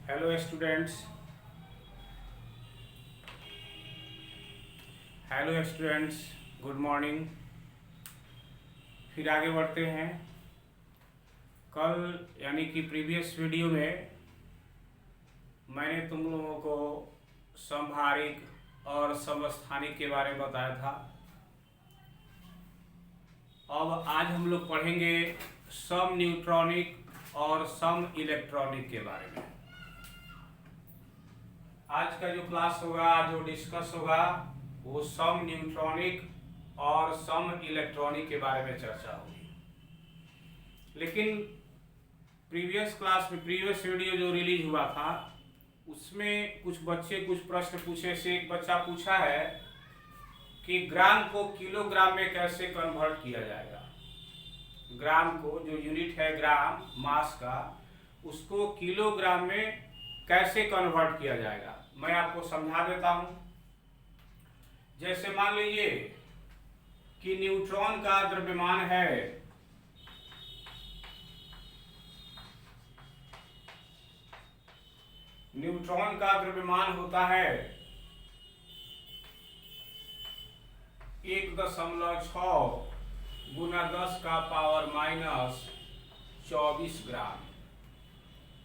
Hello students. Good morning. फिर आगे बढ़ते हैं। कल यानी कि प्रीवियस वीडियो में मैंने तुम लोगों को समभारिक और समस्थानिक के बारे में बताया था। अब आज हम लोग पढ़ेंगे सम न्यूट्रॉनिक और सम इलेक्ट्रॉनिक के बारे में। आज का जो क्लास होगा, जो डिस्कस होगा, वो सम न्यूट्रॉनिक और सम इलेक्ट्रॉनिक के बारे में चर्चा होगी। लेकिन प्रीवियस वीडियो जो रिलीज हुआ था उसमें कुछ बच्चे कुछ प्रश्न पूछे से एक बच्चा पूछा है कि ग्राम को किलोग्राम में कैसे कन्वर्ट किया जाएगा। ग्राम को, जो यूनिट है ग्राम मास का, उसको किलोग्राम में कैसे कन्वर्ट किया जाएगा। मैं आपको समझा देता हूं। जैसे मान लीजिए कि न्यूट्रॉन का द्रव्यमान है होता है 1.6 गुना 10 का पावर माइनस 24 ग्राम।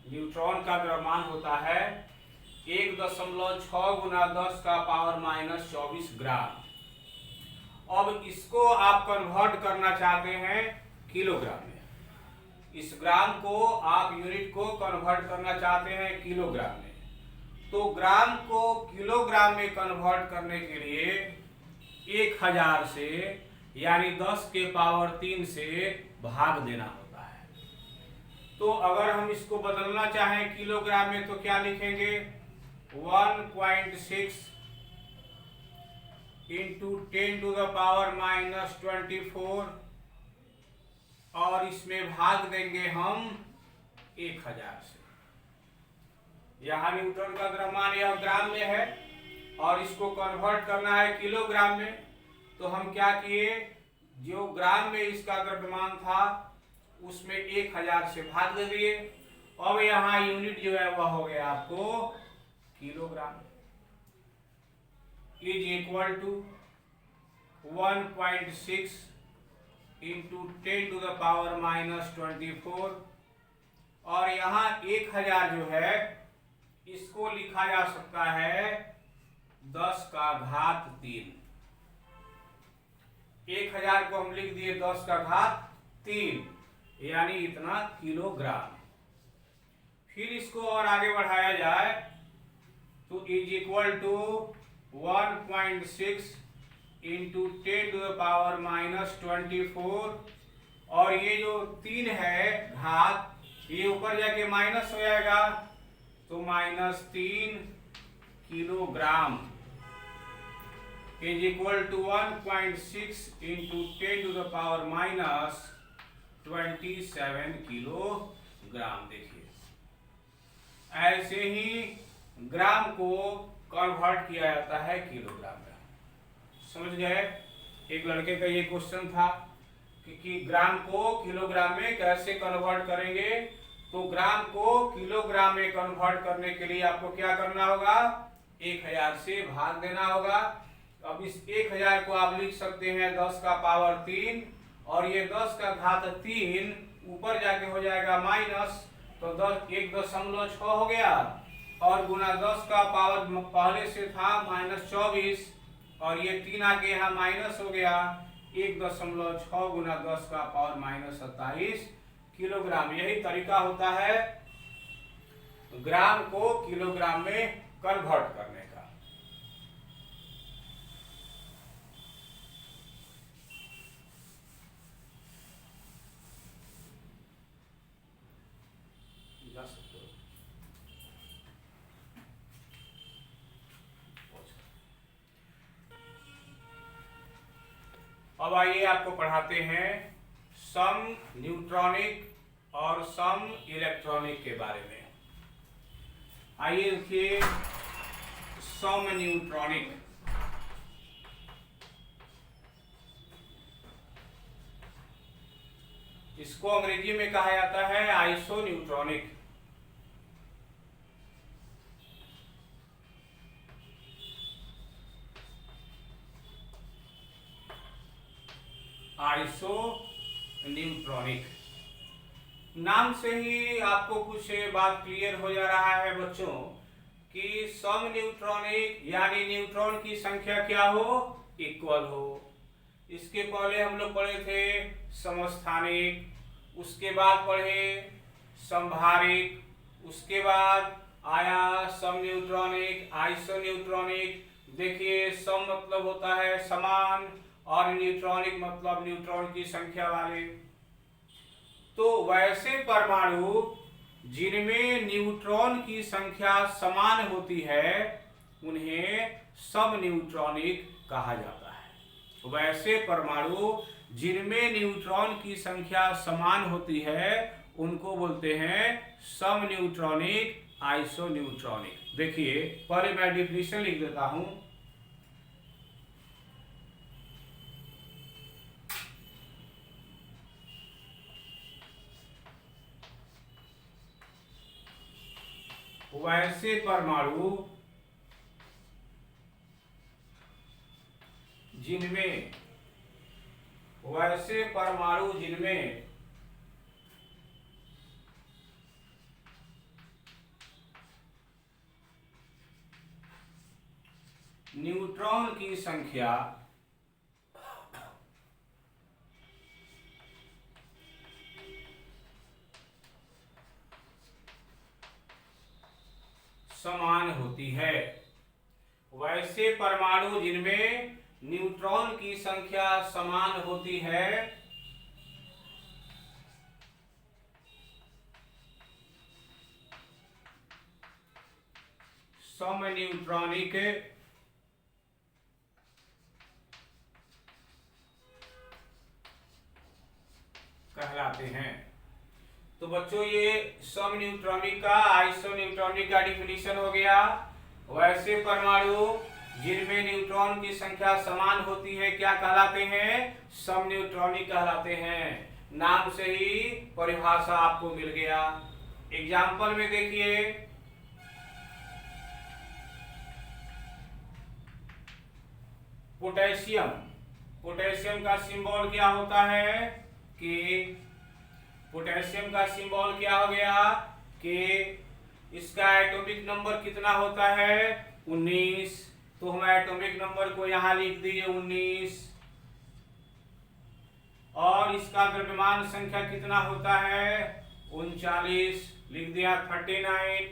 न्यूट्रॉन का द्रव्यमान होता है 1.6 गुना 10 का पावर माइनस 24 ग्राम। अब इसको आप कन्वर्ट करना चाहते हैं किलोग्राम में। इस ग्राम को आप यूनिट को कन्वर्ट करना चाहते हैं किलोग्राम में। तो ग्राम को किलोग्राम में कन्वर्ट करने के लिए 1000 से यानी 10 के पावर 3 से भाग देना होता है। तो अगर हम इसको बदलना चाहें किलोग्राम में तो क्या लिखेंगे? 1.6 into 10 to the power minus 24 और इसमें भाग देंगे हम 1000 से। यहाँ न्यूटन का द्रव्यमान यह ग्राम में है और इसको कन्वर्ट करना है किलोग्राम में। तो हम क्या किए, जो ग्राम में इसका द्रव्यमान था उसमें 1000 से भाग दे दिए। अब यहाँ यूनिट जो है वह हो गया आपको kilogram. Is equal to 1.6 into 10 to the power minus 24 और यहाँ 1000 जो है इसको लिखा जा सकता है 10 का घात 3। 1000 को हम लिख दिए 10 का घात 3 यानी इतना किलोग्राम। फिर इसको और आगे बढ़ाया जाए तो is equal to 1.6 into 10 to the power minus 24 और ये जो 3 है घात, ये ऊपर जाके माइनस हो जाएगा तो -3 kilogram is equal to 1.6 into 10 to the power minus 27 kilogram. देखिए ऐसे ही ग्राम को कन्वर्ट किया जाता है किलोग्राम में। समझ गए? एक लड़के का ये क्वेश्चन था कि ग्राम को किलोग्राम में कैसे कन्वर्ट करेंगे। तो ग्राम को किलोग्राम में कन्वर्ट करने के लिए आपको क्या करना होगा? 1000 से भाग देना होगा। अब इस 1000 को आप लिख सकते हैं 10 का पावर 3 और ये 10 का घात 3 ऊपर जाके हो जाएगा माइनस, तो 1.6 हो गया और गुना 10 का पावर पहले से था -24 और ये 3 आके यहाँ माइनस हो गया 1.6 गुना 10 का पावर माइनस 27 किलोग्राम। यही तरीका होता है ग्राम को किलोग्राम में कन्वर्ट करने का। अब आइए आपको पढ़ाते हैं सम न्यूट्रॉनिक और सम इलेक्ट्रॉनिक के बारे में। आइए देखिए सम न्यूट्रॉनिक। इसको अंग्रेजी में कहा जाता है आइसो न्यूट्रॉनिक। Iso neutronic. नाम से ही आपको कुछ बात क्लियर हो जा रहा है बच्चों कि सम न्यूट्रॉनिक यानी न्यूट्रॉन की संख्या क्या हो, इक्वल हो। इसके पहले हम लोग पढ़े थे समस्थानिक, उसके बाद पढ़े संभारिक, उसके बाद आया सम न्यूट्रॉनिक, आइसो न्यूट्रॉनिक। देखिए सम मतलब होता है समान और न्यूट्रॉनिक मतलब न्यूट्रॉन की संख्या वाले। तो वैसे परमाणु जिनमें न्यूट्रॉन की संख्या समान होती है उन्हें सब न्यूट्रॉनिक कहा जाता है। वैसे परमाणु जिनमें न्यूट्रॉन की संख्या समान होती है उनको बोलते हैं सम न्यूट्रॉनिक, आइसो न्यूट्रॉनिक। देखिए पहले मैं डिफिनीशन लिख देता हूं। वैसे परमाणु जिनमें न्यूट्रॉन की संख्या समान होती है। वैसे परमाणु जिनमें न्यूट्रॉन की संख्या समान होती है सम न्यूट्रॉनिक कहलाते हैं। तो बच्चों ये सम न्यूट्रॉनिक का, आइसो न्यूट्रॉनिक का डिफिनीशन हो गया। वैसे परमाणु जिनमें न्यूट्रॉन की संख्या समान होती है क्या कहलाते हैं, सम न्यूट्रॉनिक कहलाते हैं। नाम से ही परिभाषा आपको मिल गया। एग्जाम्पल में देखिए पोटेशियम, पोटेशियम का सिंबल क्या होता है कि पोटेशियम का सिंबल क्या हो गया कि इसका एटॉमिक नंबर कितना होता है 19। तो हम एटॉमिक नंबर को यहां लिख दिए 19। और इसका द्रव्यमान संख्या कितना होता है 39, लिख दिया 39।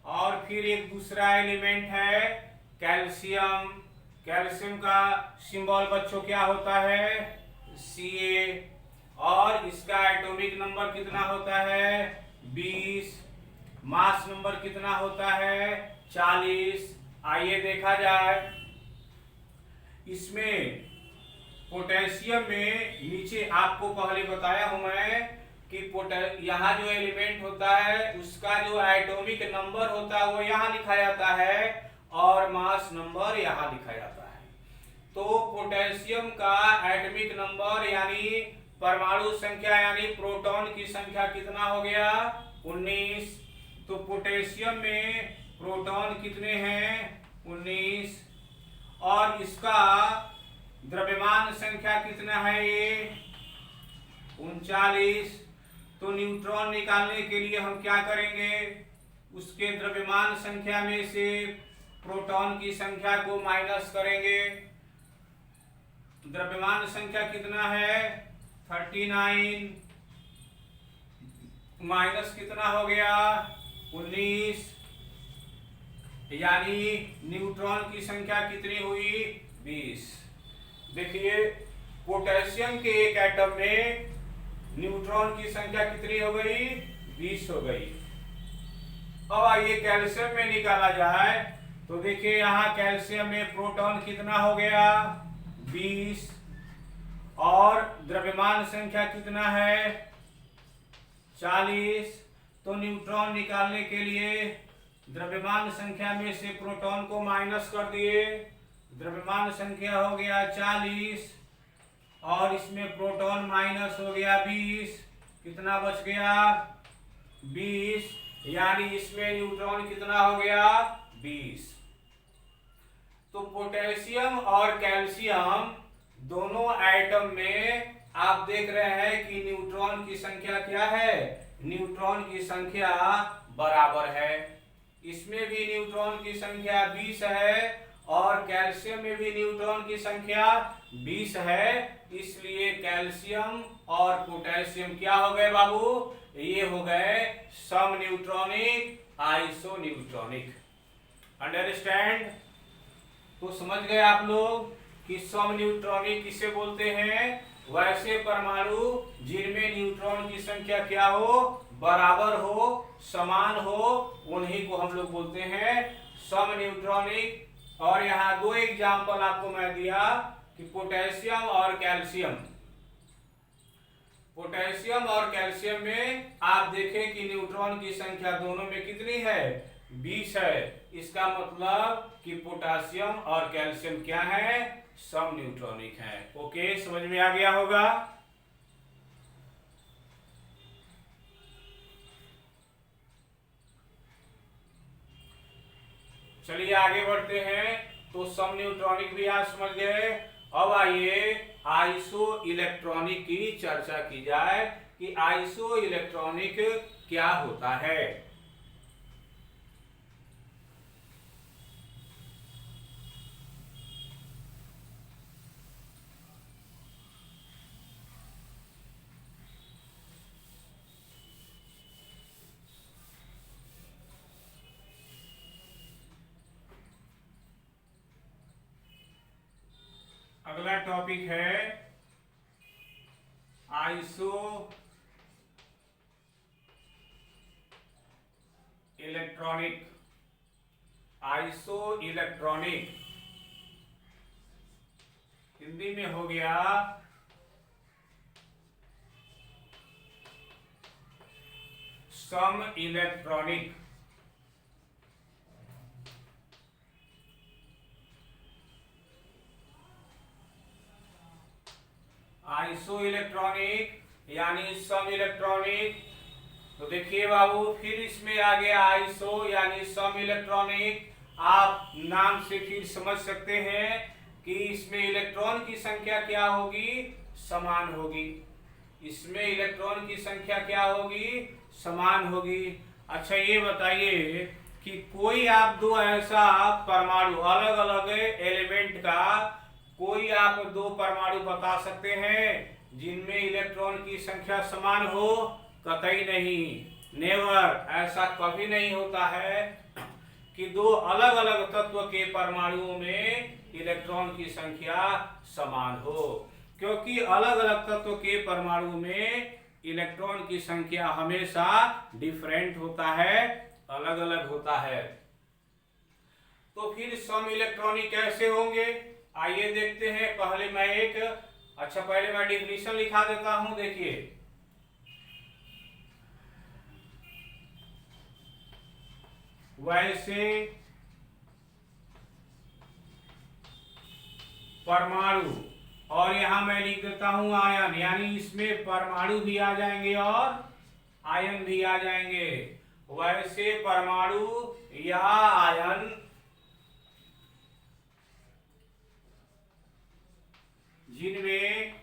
और फिर एक दूसरा एलिमेंट है कैल्शियम। कैल्शियम का सिंबल बच्चों क्या होता है Ca। और इसका एटॉमिक नंबर कितना होता है 20। मास नंबर कितना होता है 40। आइए देखा जाए इसमें पोटेशियम में, नीचे आपको पहले बताया हूं मैं कि यहाँ जो एलिमेंट होता है उसका जो एटॉमिक नंबर होता है वो यहाँ लिखा जाता है और मास नंबर यहाँ लिखा जाता है। तो पोटेशियम का एटॉमिक नंबर यानी परमाणु संख्या यानी प्रोटॉन की संख्या कितना हो गया 19। तो पोटेशियम में प्रोटॉन कितने हैं 19। और इसका द्रव्यमान संख्या कितना है ये 39। तो न्यूट्रॉन निकालने के लिए हम क्या करेंगे, उसके द्रव्यमान संख्या में से प्रोटॉन की संख्या को माइनस करेंगे। द्रव्यमान संख्या कितना है 39 माइनस कितना हो गया 19, यानी न्यूट्रॉन की संख्या कितनी हुई 20। देखिए पोटेशियम के एक एटम में न्यूट्रॉन की संख्या कितनी हो गई 20 हो गई। अब आइए कैल्शियम में निकाला जाए तो देखिए यहाँ कैल्शियम में प्रोटॉन कितना हो गया 20 और द्रव्यमान संख्या कितना है 40। तो न्यूट्रॉन निकालने के लिए द्रव्यमान संख्या में से प्रोटॉन को माइनस कर दिए, द्रव्यमान संख्या हो गया 40 और इसमें प्रोटॉन माइनस हो गया 20, कितना बच गया 20, यानी इसमें न्यूट्रॉन कितना हो गया 20। तो पोटेशियम और कैल्शियम दोनों एटम में आप देख रहे हैं कि न्यूट्रॉन की संख्या क्या है, न्यूट्रॉन की संख्या बराबर है। इसमें भी न्यूट्रॉन की संख्या 20 है और कैल्शियम में भी न्यूट्रॉन की संख्या 20 है। इसलिए कैल्शियम और पोटेशियम क्या हो गए बाबू, ये हो गए सम न्यूट्रॉनिक आइसो न्यूट्रॉनिक। अंडरस्टैंड? तो समझ गए आप लोग कि सम न्यूट्रॉनिक किसे बोलते हैं, वैसे परमाणु जिनमें न्यूट्रॉन की संख्या क्या हो, बराबर हो, समान हो, उन्हीं को हम लोग बोलते हैं सम न्यूट्रॉनिक। और यहाँ दो एग्जाम्पल आपको मैं दिया कि पोटेशियम और कैल्शियम। पोटेशियम और कैल्शियम में आप देखें कि न्यूट्रॉन की संख्या दोनों में कितनी है, 20 है। इसका मतलब कि पोटेशियम और कैल्शियम क्या है, सम न्यूट्रॉनिक है। ओके, समझ में आ गया होगा। चलिए आगे बढ़ते हैं। तो सम न्यूट्रॉनिक भी आप समझ गए। अब आइए आइसो इलेक्ट्रॉनिक की चर्चा की जाए कि आइसो इलेक्ट्रॉनिक क्या होता है। अगला टॉपिक है iso electronic. Iso electronic Hindi में हो गया सम इलेक्ट्रॉनिक। आइसो इलेक्ट्रॉनिक यानी सम इलेक्ट्रॉनिक। तो देखिए बाबू, फिर इसमें आ गया आइसो यानी सम इलेक्ट्रॉनिक। आप नाम से फिर समझ सकते हैं कि इसमें इलेक्ट्रॉन की संख्या क्या होगी, समान होगी। इसमें इलेक्ट्रॉन की संख्या क्या होगी, समान होगी। अच्छा ये बताइए कि कोई आप दो ऐसा परमाणु, अलग अलग एलिमेंट का कोई आप दो परमाणु बता सकते हैं जिनमें इलेक्ट्रॉन की संख्या समान हो? कतई नहीं, नेवर। ऐसा कभी नहीं होता है कि दो अलग अलग तत्व के परमाणुओं में इलेक्ट्रॉन की संख्या समान हो, क्योंकि अलग अलग तत्व के परमाणु में इलेक्ट्रॉन की संख्या हमेशा डिफरेंट होता है, अलग अलग होता है। तो फिर सम इलेक्ट्रॉनिक कैसे होंगे, आइए देखते हैं। पहले मैं डिफिनीशन लिखा देता हूं। देखिए, वैसे परमाणु, और यहां मैं लिख देता हूं आयन, यानी इसमें परमाणु भी आ जाएंगे और आयन भी आ जाएंगे। वैसे परमाणु या आयन जिनमें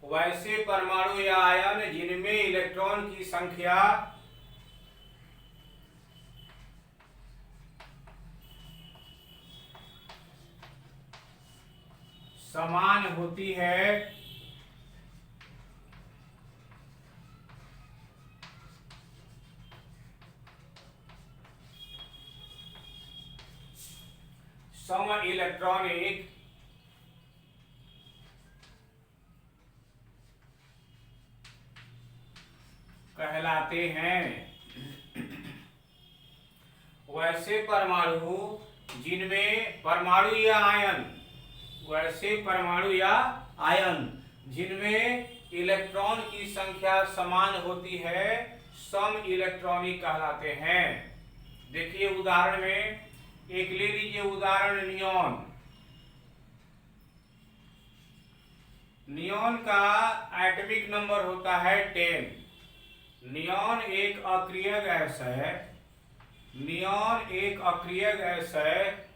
वैसे परमाणु या आयन जिनमें इलेक्ट्रॉन की संख्या समान होती है, सम इलेक्ट्रॉनिक कहलाते हैं। वैसे परमाणु जिनमें परमाणु या आयन, वैसे परमाणु या आयन जिनमें इलेक्ट्रॉन की संख्या समान होती है, सम इलेक्ट्रॉनिक कहलाते हैं। देखिए उदाहरण में एक ले लीजिए उदाहरण नियॉन। नियॉन का एटॉमिक नंबर होता है 10। नियॉन एक अक्रिय गैस है। नियॉन एक अक्रिय गैस है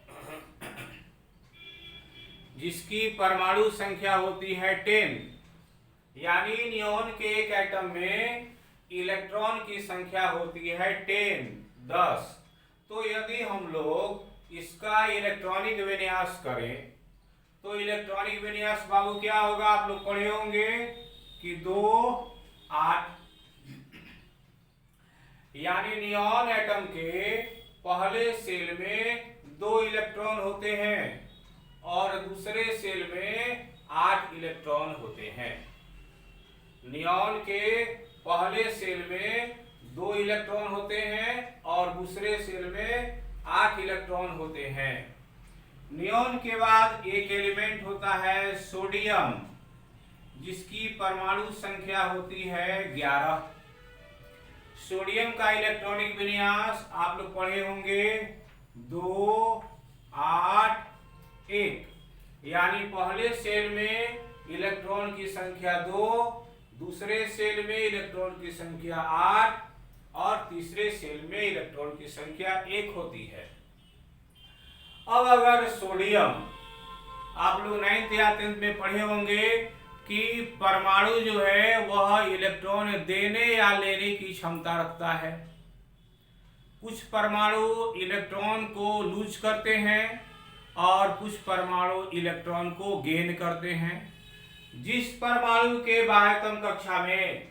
जिसकी परमाणु संख्या होती है 10। यानी नियॉन के एक एटम में इलेक्ट्रॉन की संख्या होती है 10। तो यदि हम लोग इसका इलेक्ट्रॉनिक विन्यास करें तो इलेक्ट्रॉनिक विन्यास बाबू क्या होगा, आप लोग पढ़े होंगे कि 2 8। यानी नियॉन एटम के पहले सेल में 2 इलेक्ट्रॉन होते हैं और दूसरे सेल में 8 इलेक्ट्रॉन होते हैं। नियॉन के पहले सेल में 2 इलेक्ट्रॉन होते हैं और दूसरे सेल में 8 इलेक्ट्रॉन होते हैं। नियॉन के बाद एक एलिमेंट होता है सोडियम, जिसकी परमाणु संख्या होती है 11। सोडियम का इलेक्ट्रॉनिक विन्यास आप लोग पढ़े होंगे 2 8 1। यानी पहले सेल में इलेक्ट्रॉन की संख्या 2, दूसरे सेल में इलेक्ट्रॉन की संख्या 8 और तीसरे सेल में इलेक्ट्रॉन की संख्या 1 होती है। अब अगर सोडियम, आप लोग 9th या 10th में पढ़े होंगे कि परमाणु जो है वह इलेक्ट्रॉन देने या लेने की क्षमता रखता है। कुछ परमाणु इलेक्ट्रॉन को लूज करते हैं और कुछ परमाणु इलेक्ट्रॉन को गेन करते हैं। जिस परमाणु के बाह्यतम कक्षा में,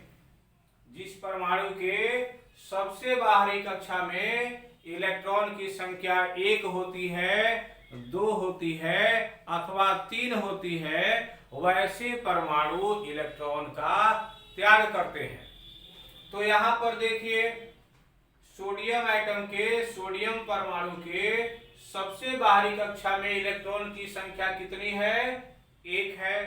जिस परमाणु के सबसे बाहरी कक्षा में इलेक्ट्रॉन की संख्या 1 होती है, 2 होती है अथवा 3 होती है, वैसे परमाणु इलेक्ट्रॉन का त्याग करते हैं। तो यहाँ पर देखिए सोडियम एटम के, सोडियम परमाणु के सबसे बाहरी कक्षा में इलेक्ट्रॉन की संख्या कितनी है, 1 है।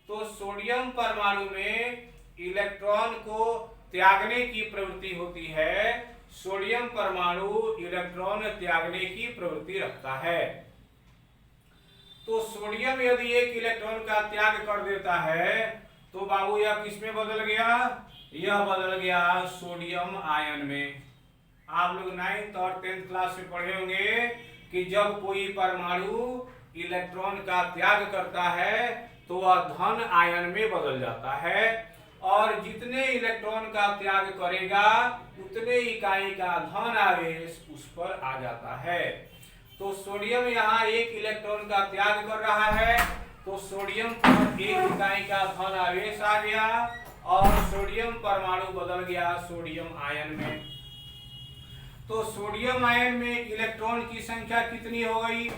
तो सोडियम परमाणु में इलेक्ट्रॉन को त्यागने की प्रवृत्ति होती है। सोडियम परमाणु इलेक्ट्रॉन त्यागने की प्रवृत्ति रखता है। तो सोडियम यदि 1 इलेक्ट्रॉन का त्याग कर देता है तो बाबू यह किसमें बदल गया, यह बदल गया सोडियम आयन में। आप लोग 9th और 10th क्लास में पढ़े होंगे कि जब कोई परमाणु इलेक्ट्रॉन का त्याग करता है तो वह धन आयन में बदल जाता है और जितने इलेक्ट्रॉन का त्याग करेगा उतने इकाई का धन आवेश उस पर आ जाता है। तो सोडियम यहाँ 1 इलेक्ट्रॉन का त्याग कर रहा है तो सोडियम पर 1 इकाई का धन आवेश आ गया और सोडियम परमाणु बदल गया सोडियम आयन में। तो सोडियम आयन में इलेक्ट्रॉन की संख्या कितनी हो गई,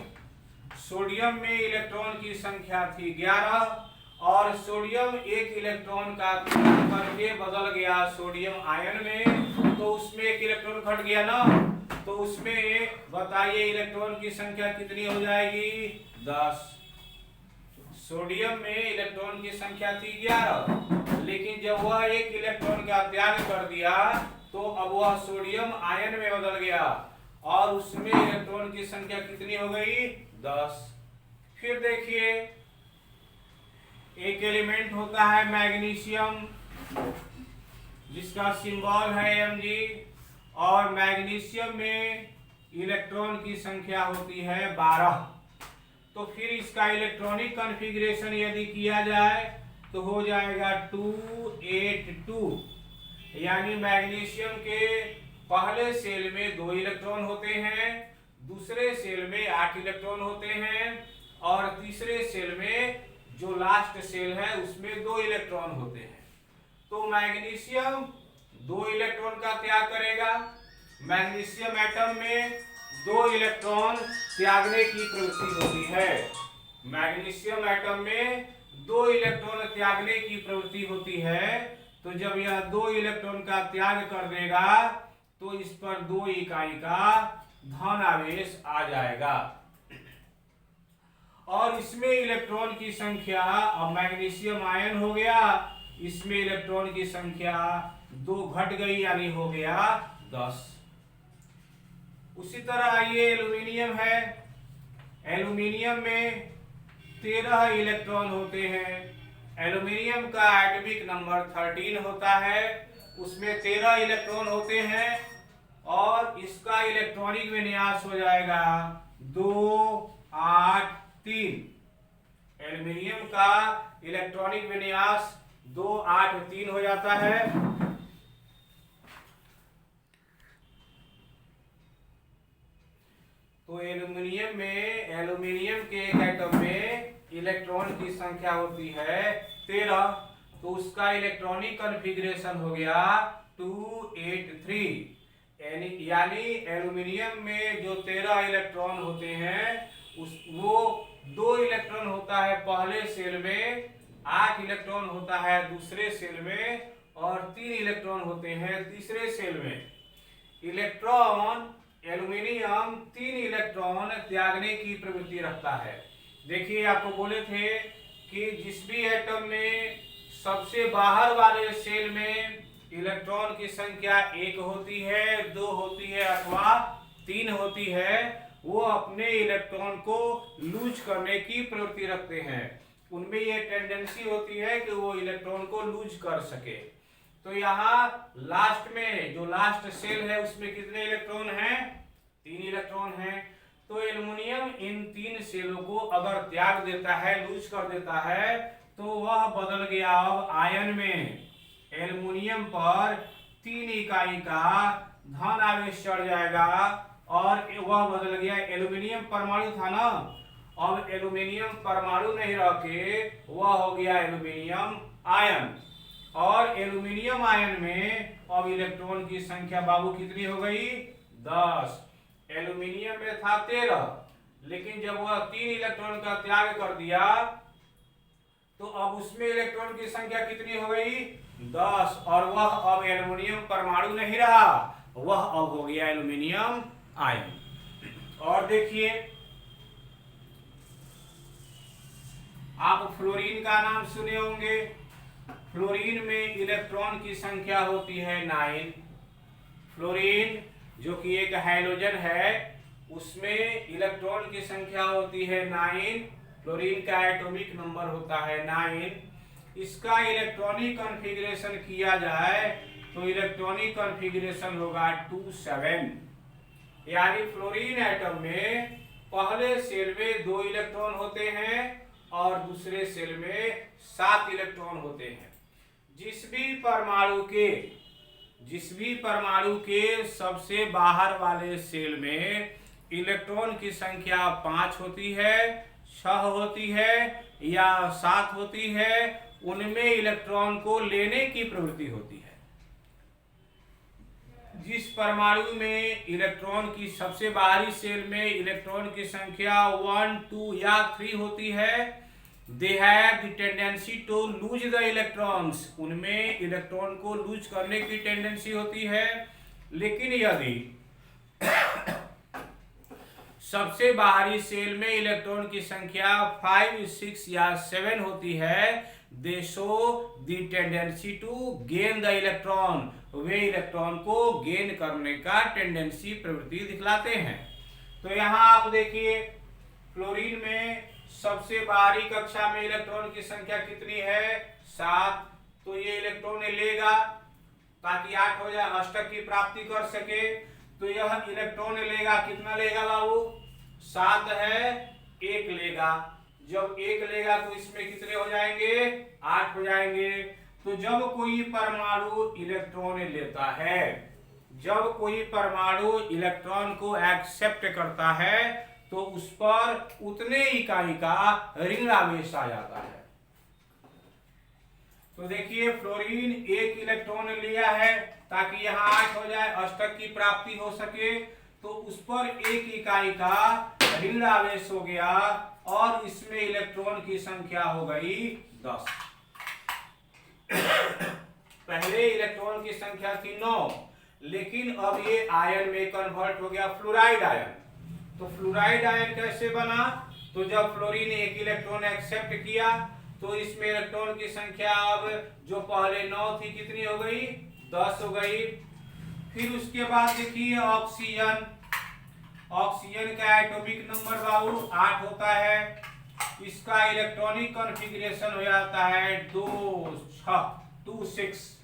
सोडियम में इलेक्ट्रॉन की संख्या थी 11 और सोडियम 1 इलेक्ट्रॉन का त्याग करके बदल गया सोडियम आयन में, तो उसमें 1 इलेक्ट्रॉन घट गया ना। तो उसमें बताइए इलेक्ट्रॉन की संख्या कितनी हो जाएगी, 10। सोडियम में इलेक्ट्रॉन की संख्या थी 11, लेकिन जब वह 1 इलेक्ट्रॉन का त्याग कर दिया तो अब वह सोडियम आयन में बदल गया और उसमें इलेक्ट्रॉन की संख्या कितनी हो गई, 10। फिर देखिए एक एलिमेंट होता है मैग्नीशियम, जिसका सिंबल है Mg, और मैग्नीशियम में इलेक्ट्रॉन की संख्या होती है 12। तो फिर इसका इलेक्ट्रॉनिक कॉन्फ़िगरेशन यदि किया जाए तो हो जाएगा 282। यानी मैग्नीशियम के पहले सेल में 2 इलेक्ट्रॉन होते हैं, दूसरे सेल में 8 इलेक्ट्रॉन होते हैं और तीसरे सेल में जो लास्ट सेल है उसमें 2 इलेक्ट्रॉन होते हैं। तो मैग्नीशियम 2 इलेक्ट्रॉन का त्याग करेगा। मैग्नीशियम एटम में 2 इलेक्ट्रॉन त्यागने की प्रवृत्ति होती है। मैग्नीशियम एटम में 2 इलेक्ट्रॉन त्यागने की प्रवृत्ति होती है। तो जब यह 2 इलेक्ट्रॉन का त्याग कर देगा तो इस पर 2 इकाई का धन आवेश आ जाएगा और इसमें इलेक्ट्रॉन की संख्या, अब मैग्नीशियम आयन हो गया, इसमें इलेक्ट्रॉन की संख्या 2 घट गई यानी हो गया 10। उसी तरह ये एल्यूमिनियम है, एल्यूमिनियम में 13 इलेक्ट्रॉन होते हैं। एल्यूमिनियम का एटॉमिक नंबर 13 होता है, उसमें 13 इलेक्ट्रॉन होते हैं और इसका इलेक्ट्रॉनिक विन्यास हो जाएगा 2 8 3। एल्यूमिनियम का इलेक्ट्रॉनिक विन्यास 2 8 3 हो जाता है। तो एल्यूमिनियम के एक एटम में इलेक्ट्रॉन की संख्या होती है 13, तो उसका इलेक्ट्रॉनिक कॉन्फ़िगरेशन हो गया 283। यानी एल्यूमिनियम में जो 13 इलेक्ट्रॉन होते हैं वो 2 इलेक्ट्रॉन होता है पहले सेल में, 8 इलेक्ट्रॉन होता है दूसरे सेल में और 3 इलेक्ट्रॉन होते हैं तीसरे सेल में। इलेक्ट्रॉन एल्यूमिनियम 3 इलेक्ट्रॉन त्यागने की प्रवृत्ति रखता है। देखिए आपको बोले थे कि जिस भी एटम में सबसे बाहर वाले सेल में इलेक्ट्रॉन की संख्या 1 होती है, 2 होती है अथवा 3 होती है, वो अपने इलेक्ट्रॉन को लूज करने की प्रवृत्ति रखते हैं। उनमें ये टेंडेंसी होती है कि वो इलेक्ट्रॉन को लूज कर सके। तो यहाँ लास्ट में जो लास्ट सेल है उसमें कितने इलेक्ट्रॉन हैं? 3 इलेक्ट्रॉन हैं। तो एल्यूमिनियम इन 3 सेलों को अगर त्याग देता है, लूज कर देता है, तो वह बदल गया अब आयन में। एल्यूमिनियम पर 3 इकाई का धन आवेश चढ़ जाएगा और वह बदल गया, एल्यूमिनियम परमाणु था ना, अब एल्यूमिनियम परमाणु नहीं रह के वह हो गया एल्यूमिनियम आयन। और एल्यूमिनियम आयन में अब इलेक्ट्रॉन की संख्या बाबू कितनी हो गई? 10। एल्यूमिनियम में था 13, लेकिन जब वह 3 इलेक्ट्रॉन का त्याग कर दिया तो अब उसमें इलेक्ट्रॉन की संख्या कितनी हो गई? 10। और वह अब एल्यूमिनियम परमाणु नहीं रहा, वह अब हो गया एल्यूमिनियम आयन। और देखिए आप फ्लोरीन का नाम सुने होंगे। फ्लोरीन में इलेक्ट्रॉन की संख्या होती है 9। फ्लोरीन जो कि एक हाइड्रोजन है, उसमें इलेक्ट्रॉन की संख्या होती है 9। फ्लोरीन का एटॉमिक नंबर होता है 9। इसका इलेक्ट्रॉनिक कॉन्फ़िगरेशन किया जाए तो इलेक्ट्रॉनिक कॉन्फ़िगरेशन होगा 27। यानी फ्लोरीन एटम में पहले सेल में 2 इलेक्ट्रॉन होते हैं और दूसरे सेल में 7 इलेक्ट्रॉन होते हैं। जिस भी परमाणु के सबसे बाहर वाले सेल में इलेक्ट्रॉन की संख्या 5 होती है, 6 होती है या 7 होती है, उनमें इलेक्ट्रॉन को लेने की प्रवृत्ति होती है। जिस परमाणु में इलेक्ट्रॉन की सबसे बाहरी सेल में इलेक्ट्रॉन की संख्या 1, 2 या 3 होती है, they have the tendency to lose the electrons, उनमें इलेक्ट्रॉन को लूज करने की टेंडेंसी होती है। लेकिन यदि सबसे बाहरी सेल में इलेक्ट्रॉन की संख्या 5, 6 या 7 होती है, they show the tendency to gain the electron, way electron को गेन करने का टेंडेंसी प्रवृत्ति दिखलाते हैं। तो यहाँ आप देखिए फ्लोरीन में सबसे बाहरी कक्षा में इलेक्ट्रॉन की संख्या कितनी है? 7। तो ये इलेक्ट्रॉन लेगा ताकि 8 हो जाए, अष्टक की प्राप्ति कर सके। तो यह इलेक्ट्रॉन लेगा, कितना लेगा बाबू? 7 है, 1 लेगा। जब 1 लेगा तो इसमें कितने हो जाएंगे? 8 हो जाएंगे। तो जब कोई परमाणु इलेक्ट्रॉन लेता है, जब कोई परमाणु इलेक्ट्रॉन को एक्सेप्ट करता है, तो उस पर उतने इकाई का ऋण आवेश आ जाता है। तो देखिए फ्लोरीन 1 इलेक्ट्रॉन लिया है ताकि यहाँ 8 हो जाए, अष्टक की प्राप्ति हो सके, तो उस पर 1 इकाई का ऋण आवेश हो गया और इसमें इलेक्ट्रॉन की संख्या हो गई 10। पहले इलेक्ट्रॉन की संख्या थी 9, लेकिन अब ये आयन में कन्वर्ट हो गया फ्लोराइड आयन। तो फ्लोराइड आयन कैसे बना? तो जब फ्लोरीन 1 इलेक्ट्रॉन एक्सेप्ट किया तो इसमें इलेक्ट्रॉन की संख्या अब जो पहले 9 थी कितनी हो गई? 10 हो गई। फिर उसके बाद देखिए ऑक्सीजन, ऑक्सीजन का एटॉमिक नंबर बाबू 8 होता है। इसका इलेक्ट्रॉनिक कॉन्फ़िगरेशन हो जाता है 26।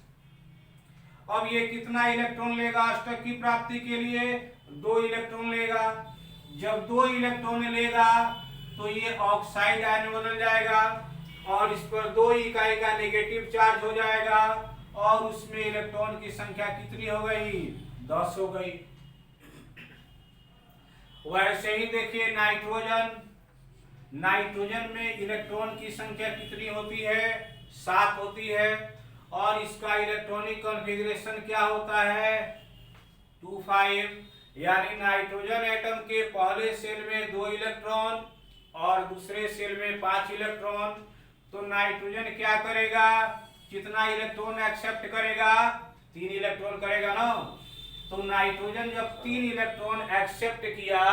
अब ये कितना इलेक्ट्रॉन लेगा अष्टक की प्राप्ति के लिए? 2 इलेक्ट्रॉन लेगा। जब 2 इलेक्ट्रॉन लेगा तो ये ऑक्साइड आयन बदल जाएगा और इस पर 2 इकाई का नेगेटिव चार्ज हो जाएगा और उसमें इलेक्ट्रॉन की संख्या कितनी हो गई? 10 हो गई। वैसे ही देखिए नाइट्रोजन में इलेक्ट्रॉन की संख्या कितनी होती है? 7 होती है और इसका इलेक्ट्रॉनिक कॉन्फ़िगरेशन क्या होता है? 25। यानी नाइट्रोजन एटम के पहले सेल में 2 इलेक्ट्रॉन और दूसरे सेल में 5 इलेक्ट्रॉन। तो नाइट्रोजन क्या करेगा? कितना इलेक्ट्रॉन एक्सेप्ट करेगा? 3 इलेक्ट्रॉन करेगा ना। तो नाइट्रोजन जब 3 इलेक्ट्रॉन एक्सेप्ट किया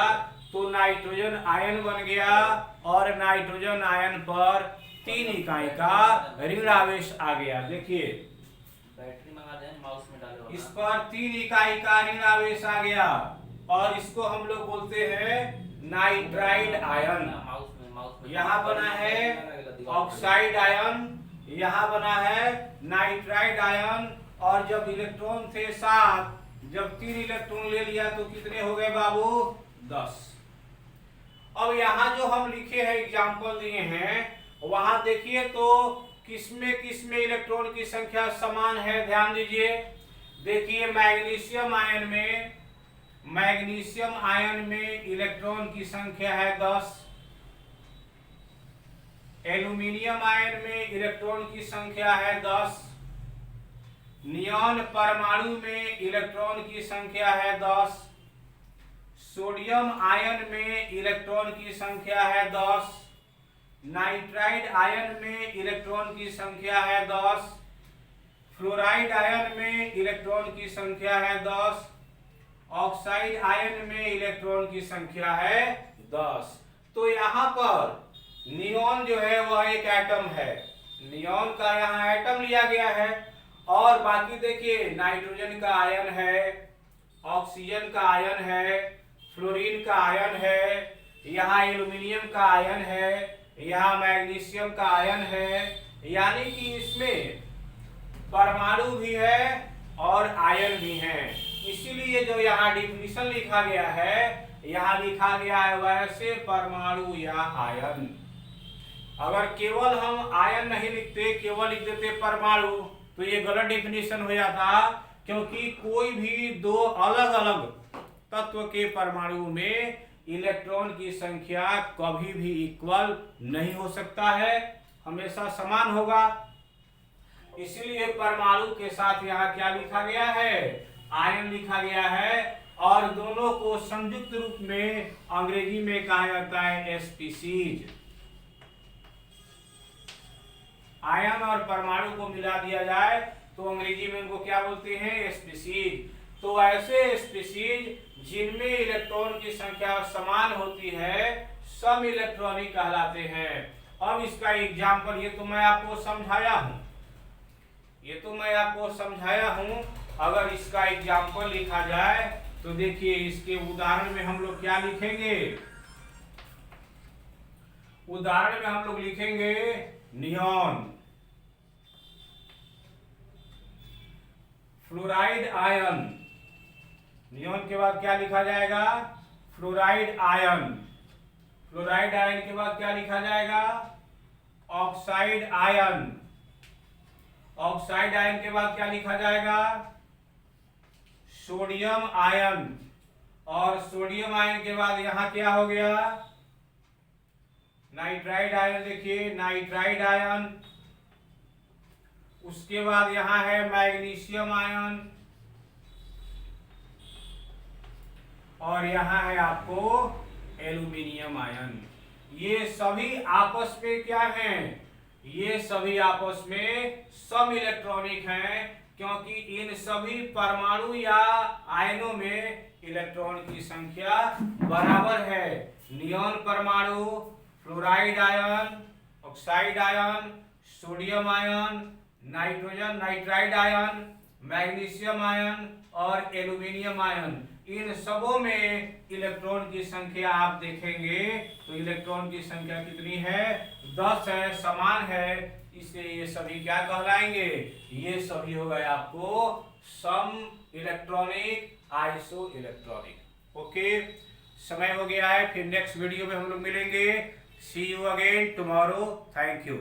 तो नाइट्रोजन आयन बन गया और नाइट्रोजन आयन पर 3 इकाई का ऋण आवेश आ गया। देखिए बैटरी मंगा दें, माउस में डाले इस पर 3 इकाई का ऋण आवेश आ गया और इसको हम लोग बोलते हैं नाइट्राइड आयन। यहाँ बना है ऑक्साइड आयन, यहाँ बना है नाइट्राइड आयन। और जब इलेक्ट्रॉन थे 7, जब 3 इलेक्ट्रॉन ले लिया तो कितने हो गए बाबू? 10। अब यहाँ जो हम लिखे हैं एग्जाम्पल दिए हैं वहां देखिए तो किसमें इलेक्ट्रॉन की संख्या समान है? ध्यान दीजिए। देखिए मैग्नीशियम आयन में इलेक्ट्रॉन की संख्या है 10। एल्यूमिनियम आयन में इलेक्ट्रॉन की संख्या है 10। नियॉन परमाणु में इलेक्ट्रॉन की संख्या है 10। सोडियम आयन में इलेक्ट्रॉन की संख्या है 10। नाइट्राइड आयन में इलेक्ट्रॉन की संख्या है 10। फ्लोराइड आयन में इलेक्ट्रॉन की संख्या है 10। ऑक्साइड आयन में इलेक्ट्रॉन की संख्या है 10। तो यहाँ पर नियॉन जो है वह एक एटम है। नियॉन का यहाँ एटम लिया गया है और बाकी देखिए नाइट्रोजन का आयन है, ऑक्सीजन का आयन है, फ्लोरीन का आयन है, यहाँ एल्यूमिनियम का आयन है, यहाँ मैग्नीशियम का आयन है। यानी कि इसमें परमाणु भी है और आयन भी है। इसीलिए जो यहाँ डिफिनीशन लिखा गया है, यहाँ लिखा गया है वैसे परमाणु या आयन। अगर केवल हम आयन नहीं लिखते, केवल लिख देते परमाणु, तो ये गलत डिफिनीशन हो जाता, क्योंकि कोई भी 2 अलग अलग तत्व के परमाणु में इलेक्ट्रॉन की संख्या कभी भी इक्वल नहीं हो सकता है, हमेशा समान होगा। इसलिए परमाणु के साथ यहाँ क्या लिखा गया है? आयन लिखा गया है और दोनों को संयुक्त रूप में अंग्रेजी में कहा जाता है स्पीशीज। आयन और परमाणु को मिला दिया जाए तो अंग्रेजी में इनको क्या बोलते हैं? स्पीशीज। तो ऐसे स्पीशीज जिनमें इलेक्ट्रॉन की संख्या समान होती है सम इलेक्ट्रॉनिक कहलाते हैं। अब इसका एग्जाम्पल ये तो मैं आपको समझाया हूं, अगर इसका एग्जाम्पल लिखा जाए तो देखिए इसके उदाहरण में हम लोग क्या लिखेंगे? उदाहरण में हम लोग लिखेंगे नियॉन, फ्लोराइड आयन। नियॉन के बाद क्या लिखा जाएगा? Fluoride ion. फ्लोराइड आयन के बाद क्या लिखा जाएगा? Oxide ion. ऑक्साइड आयन के बाद क्या लिखा जाएगा? Sodium ion. और सोडियम आयन के बाद यहां क्या हो गया? Nitride ion. देखिए नाइट्राइड आयन। उसके बाद यहां है मैग्नीशियम आयन और यहां है आपको एल्यूमिनियम आयन। ये सभी आपस में क्या हैं? ये सभी आपस में सम इलेक्ट्रॉनिक हैं, क्योंकि इन सभी परमाणु या आयनों में इलेक्ट्रॉन की संख्या बराबर है। नियॉन परमाणु, fluoride ion, oxide ion, sodium ion, nitrogen nitride ion, magnesium ion और एल्यूमिनियम आयन, इन सबों में इलेक्ट्रॉन की संख्या आप देखेंगे तो इलेक्ट्रॉन की संख्या कितनी है? 10 है, समान है। इसलिए ये सभी क्या कहलाएंगे? ये सभी हो गए आपको सम इलेक्ट्रॉनिक, आइसो इलेक्ट्रॉनिक। ओके, समय हो गया है, फिर नेक्स्ट वीडियो में हम लोग मिलेंगे। See you again tomorrow. Thank you.